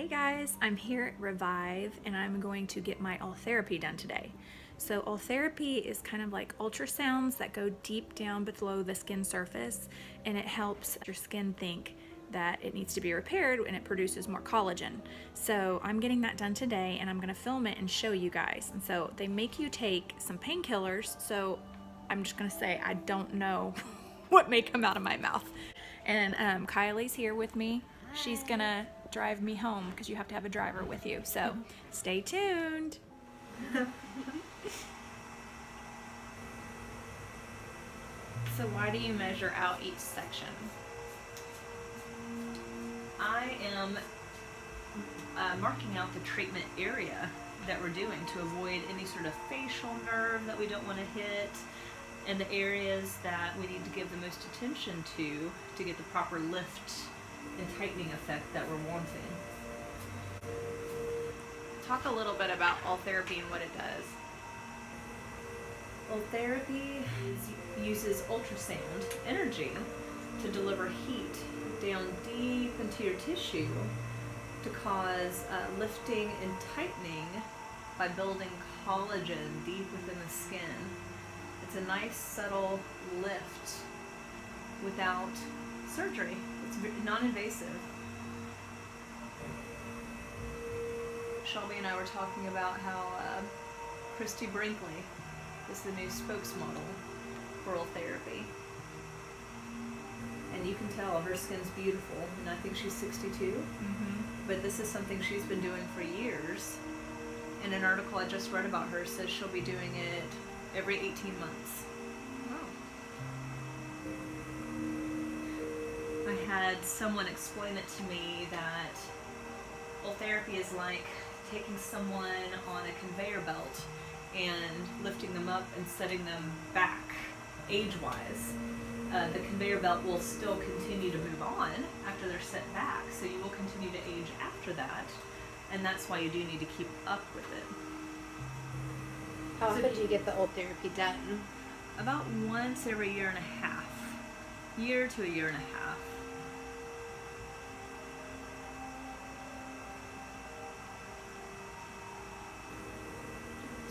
Hey guys, I'm here at Revive and I'm going to get my Ultherapy done today. So Ultherapy is kind of like ultrasounds that go deep down below the skin surface, and it helps your skin think that it needs to be repaired and it produces more collagen. So I'm getting that done today and I'm going to film it and show you guys. And so they make you take some painkillers, so I'm just going to say I don't know what may come out of my mouth. And Kylie's here with me. She's gonna drive me home because you have to have a driver with you. So stay tuned. So why do you measure out each section? I am marking out the treatment area that we're doing to avoid any sort of facial nerve that we don't want to hit, and the areas that we need to give the most attention to get the proper lift and tightening effect that we're wanting. Talk a little bit about Ultherapy and what it does. Ultherapy uses ultrasound energy to deliver heat down deep into your tissue to cause lifting and tightening by building collagen deep within the skin. It's a nice subtle lift without surgery. It's non-invasive. Shelby and I were talking about how Christy Brinkley is the new spokesmodel for Ultherapy. And you can tell her skin's beautiful, and I think she's 62. Mm-hmm. But this is something she's been doing for years. And an article I just read about her says she'll be doing it every 18 months. I had someone explain it to me that Ultherapy is like taking someone on a conveyor belt and lifting them up and setting them back age-wise. The conveyor belt will still continue to move on after they're set back, so you will continue to age after that, and that's why you do need to keep up with it. How often do you get the Ultherapy done? About once every year and a half. Year to a year and a half.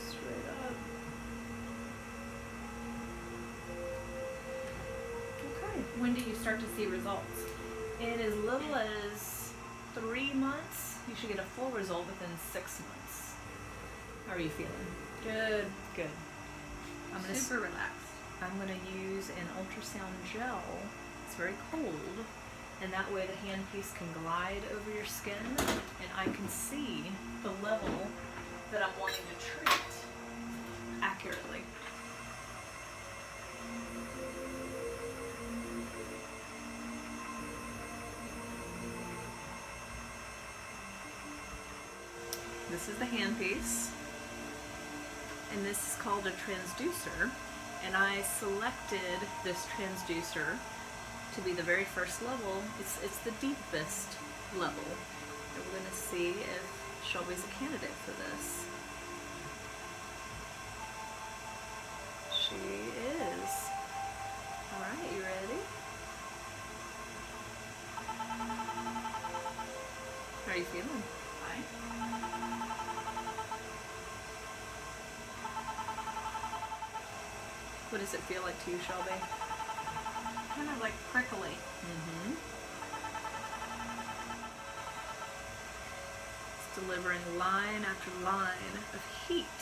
Straight up. Okay. When do you start to see results? In as little as 3 months, you should get a full result within 6 months. How are you feeling? Good. Good. I'm gonna Super relaxed. I'm going to use an ultrasound gel. It's very cold, and that way the handpiece can glide over your skin, and I can see the level that I'm wanting to treat accurately. This is the handpiece, and this is called a transducer. And I selected this transducer to be the very first level. It's the deepest level. And we're going to see if Shelby's a candidate for this. She is. All right, you ready? How are you feeling? Fine. What does it feel like to you, Shelby? Kind of like prickly. Mm-hmm. It's delivering line after line of heat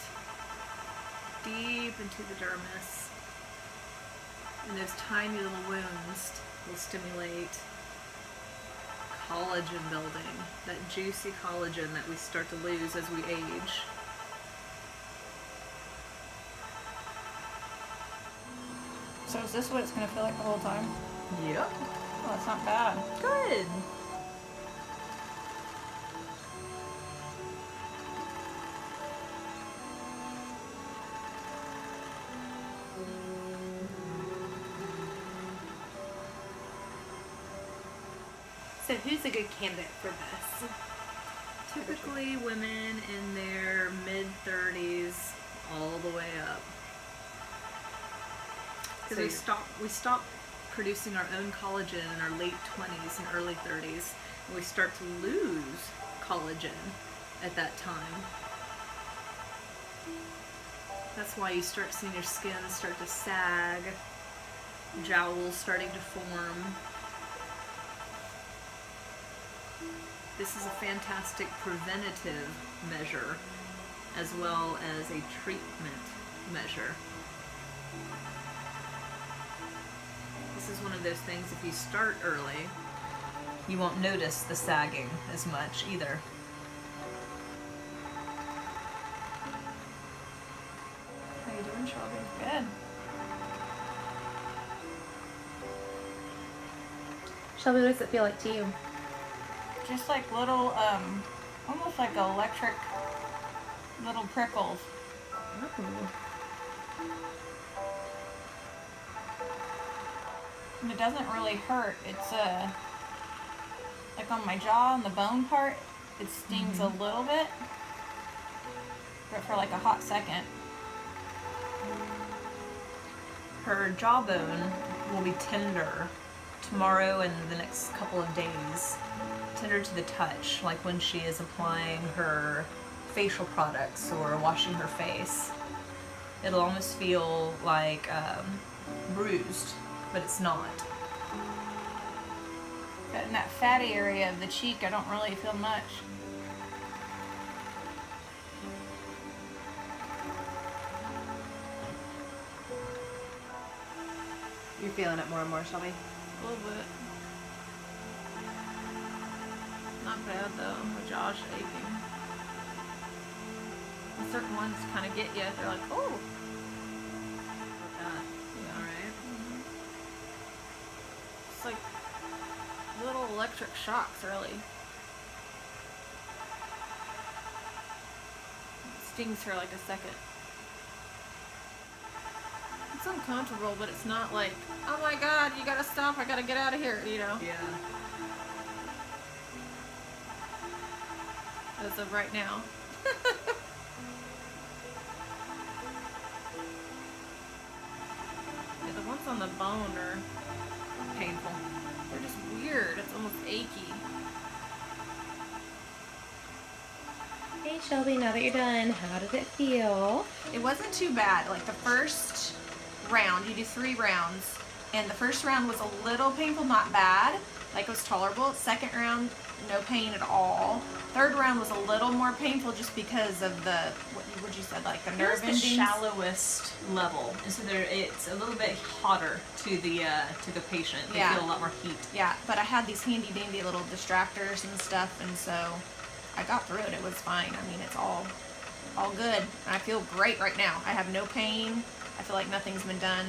deep into the dermis. And those tiny little wounds will stimulate collagen building, that juicy collagen that we start to lose as we age. So is this what it's going to feel like the whole time? Yep. Oh, it's not bad. Good. So who's a good candidate for this? Typically women in their mid-30s all the way up. Because we stop producing our own collagen in our late 20s and early 30s, and we start to lose collagen at that time. That's why you start seeing your skin start to sag, jowls starting to form. This is a fantastic preventative measure as well as a treatment measure. This is one of those things, if you start early, you won't notice the sagging as much either. How you doing, Shelby? Good. Shelby, what does it feel like to you? Just like little, almost like electric little prickles. And it doesn't really hurt. It's like on my jaw and the bone part, it stings a little bit, but for like a hot second. Her jawbone will be tender tomorrow and the next couple of days. Tender to the touch, like when she is applying her facial products or washing her face. It'll almost feel like bruised, but it's not. But in that fatty area of the cheek, I don't really feel much. You're feeling it more and more, Shelby? A little bit. Not bad though. My jaw's aching. And certain ones kind of get you. They're like, oh. Like that. Yeah. Alright. It's like little electric shocks, really. It stings for like a second. It's uncomfortable, but it's not like, oh my god, you gotta stop, I gotta get out of here, you know? Yeah. As of right now. Yeah, the ones on the bone are Painful. they're just weird. It's almost achy. Hey, Shelby, now that you're done, how did it feel? It wasn't too bad. Like the first round, you do 3 rounds, and the first round was a little painful, not bad. Like it was tolerable. Second round, no pain at all. Third round was a little more painful just because of the what you said, like the nerve the endings. shallowest level, and so it's a little bit hotter to the patient. They Yeah. feel a lot more heat. Yeah, but I had these handy dandy little distractors and stuff, and so I got through it. It was fine. I mean, it's all good. I feel great right now. I have no pain. I feel like nothing's been done.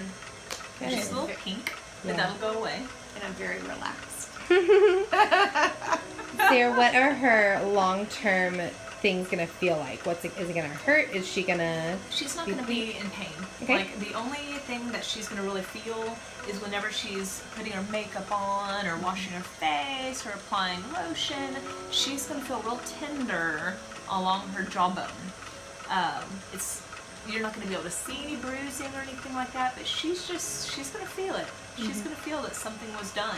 Good. She's a little pink, but Yeah. that'll go away. And I'm very relaxed. Sarah, what are her long-term things gonna feel like? Is it gonna hurt? Is she gonna? She's not going to be in pain. Okay. Like, the only thing that she's going to really feel is whenever she's putting her makeup on or washing her face or applying lotion, she's going to feel real tender along her jawbone. You're not going to be able to see any bruising or anything like that, but she's going to feel it. She's going to feel that something was done,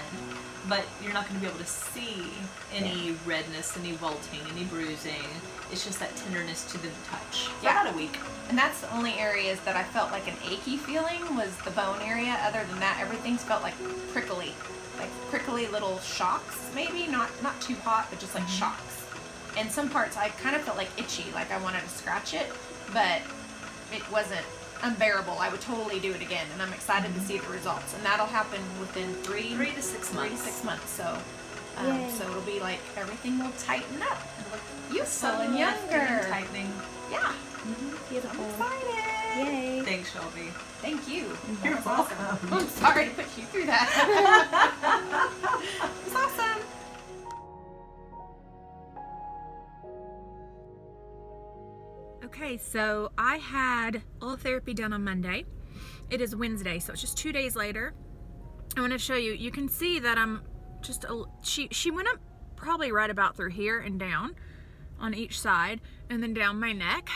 but you're not going to be able to see any redness, any welting, any bruising. It's just that tenderness to the touch. For Yeah. about a week. And that's the only areas that I felt like an achy feeling was the bone area. Other than that, everything's felt like prickly little shocks. Maybe not too hot, but just like shocks. And some parts I kind of felt like itchy, like I wanted to scratch it, but it wasn't unbearable. I would totally do it again, and I'm excited to see the results. And that'll happen within 3 to 6 3 to months. 6 months. So, Yay. so it'll be like everything will tighten up and look youthful Sudden and lifting and younger. tightening. Yeah, Beautiful. I'm excited. Yay. Thanks, Shelby. Thank you. You're That was awesome. welcome. I'm sorry to put you through that. It's awesome. Okay, so I had Ultherapy done on Monday. It is Wednesday, so it's just 2 days later. I want to show you. You can see that I'm just she went up probably right about through here and down on each side, and then down my neck.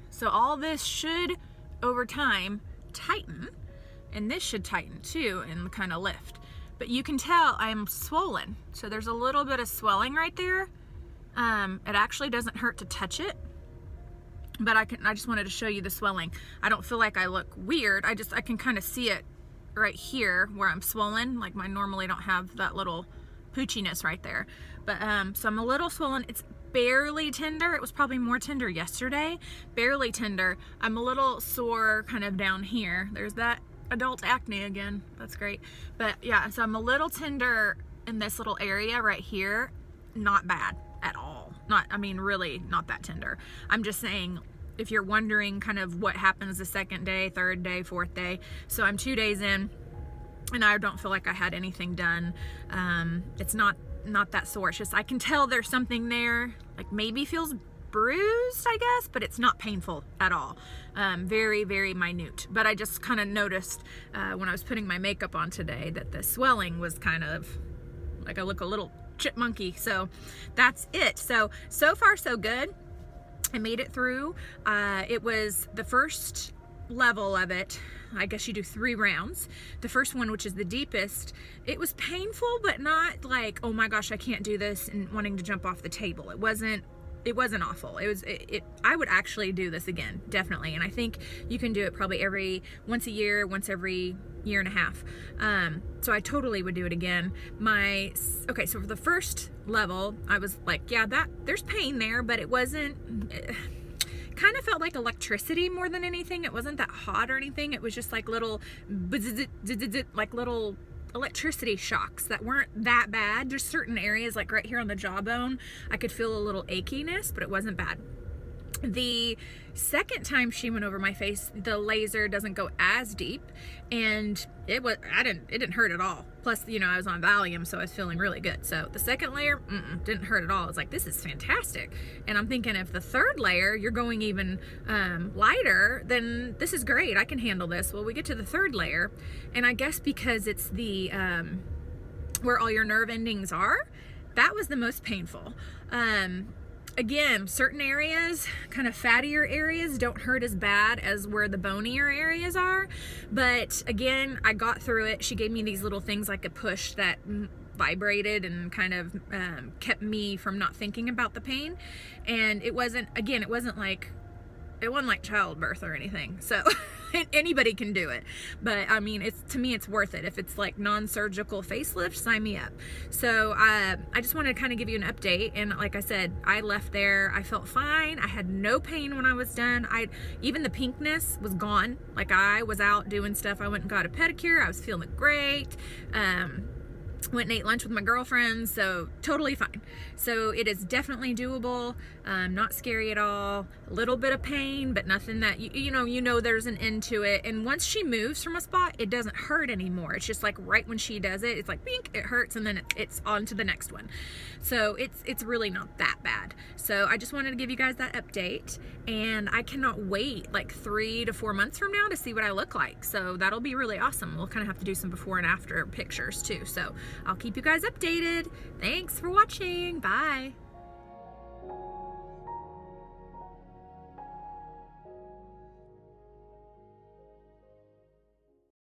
So all this should over time tighten, and this should tighten too and kind of lift. But you can tell I'm swollen, so there's a little bit of swelling right there, It actually doesn't hurt to touch it, but I just wanted to show you the swelling. I don't feel like I look weird. I can kind of see it right here where I'm swollen. Like I normally don't have that little poochiness right there. But so I'm a little swollen. It's barely tender. It was probably more tender yesterday. Barely tender. I'm a little sore kind of down here. There's that adult acne again. That's great. But yeah, so I'm a little tender in this little area right here. Not bad at all. I mean, really not that tender. I'm just saying, if you're wondering kind of what happens the second day, third day, fourth day. So I'm 2 days in and I don't feel like I had anything done. It's not that sore. It's just, I can tell there's something there, like maybe feels bruised, I guess, but it's not painful at all. Very, very minute. But I just kind of noticed when I was putting my makeup on today that the swelling was kind of like I look a little chipmunky. So that's it. So far so good. I made it through. It was the first level of it. I guess you do 3 rounds. The first one, which is the deepest, it was painful, but not like, oh my gosh, I can't do this and wanting to jump off the table. It wasn't awful. I would actually do this again, definitely. And I think you can do it probably once a year, once every year and a half. So I totally would do it again. Okay, so for the first level, I was like, yeah, there's pain there, but it wasn't, kind of felt like electricity more than anything. It wasn't that hot or anything. It was just like little electricity shocks that weren't that bad. There's certain areas, like right here on the jawbone, I could feel a little achiness, but it wasn't bad. The second time she went over my face, the laser doesn't go as deep, and it didn't hurt at all. Plus, I was on Valium, so I was feeling really good. So the second layer, didn't hurt at all. It's like, this is fantastic. And I'm thinking, if the third layer, you're going even lighter, then this is great. I can handle this. Well, we get to the third layer, and I guess because it's the where all your nerve endings are, that was the most painful. Again, certain areas, kind of fattier areas, don't hurt as bad as where the bonier areas are. But again, I got through it. She gave me these little things like a push that vibrated and kind of kept me from not thinking about the pain. And it wasn't like childbirth or anything. So anybody can do it. But I mean, to me, it's worth it. If it's like non-surgical facelift, sign me up. So I just wanted to kind of give you an update. And like I said, I left there. I felt fine. I had no pain when I was done. Even the pinkness was gone. Like, I was out doing stuff. I went and got a pedicure. I was feeling great. Went and ate lunch with my girlfriends, so totally fine. So it is definitely doable, not scary at all. A little bit of pain, but nothing that you know there's an end to it. And once she moves from a spot, it doesn't hurt anymore. It's just like right when she does it, it's like bink, it hurts, and then it's on to the next one. So it's really not that bad. So I just wanted to give you guys that update, and I cannot wait like 3 to 4 months from now to see what I look like. So that'll be really awesome. We'll kind of have to do some before and after pictures too. So I'll keep you guys updated. Thanks for watching. Bye.